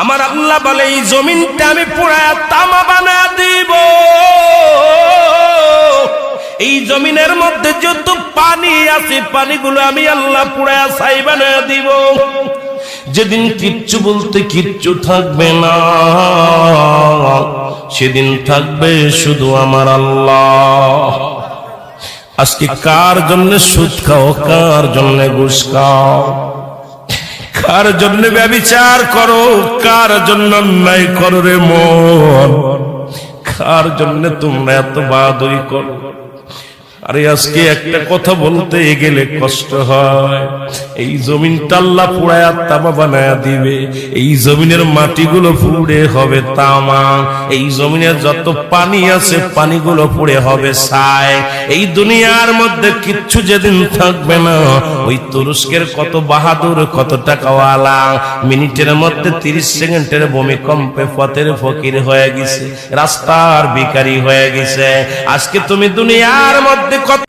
আমার আল্লাহ বলে এই জমিনটা আমি পুরায়া তামা বানা দিব। এই জমিনের মধ্যে যত পানি আছে পানিগুলো আমি আল্লাহ পুরায়া ছাই বানায়া দিব। যেদিন কিচ্ছু বলতে কিচ্ছু থাকবে না, সেদিন থাকবে শুধু আমার আল্লাহ। আজকে কার জন্য সুদ খাও, কার জন্য ঘুষ খাও, কার জন্য ব্যভিচার করো, কার জন্য অন্যায় করো রে মন, কার জন্য তোমরা এত বাহাদুরি করো? আরে আজকে একটা কথা বলতে গেলে কষ্ট হয়। এই জমিনটা আল্লাহ পুরায়া তামা বানায়া দিবে। এই জমিনের মাটিগুলো পুড়ে হবে তামা। এই জমিনের যত পানি আছে পানিগুলো পুড়ে হবে ছাই। এই দুনিয়ার মধ্যে কিচ্ছু যেদিন থাকবে না, ওই তুরস্কের কত বাহাদুর, কত টাকাওয়ালা মিনিটের মধ্যে 30 সেকেন্ডের ভূমিকম্পে পথের ফকির হয়ে গেছে, রাস্তার ভিখারি হয়ে গেছে। আজকে তুমি দুনিয়ার মধ্যে কত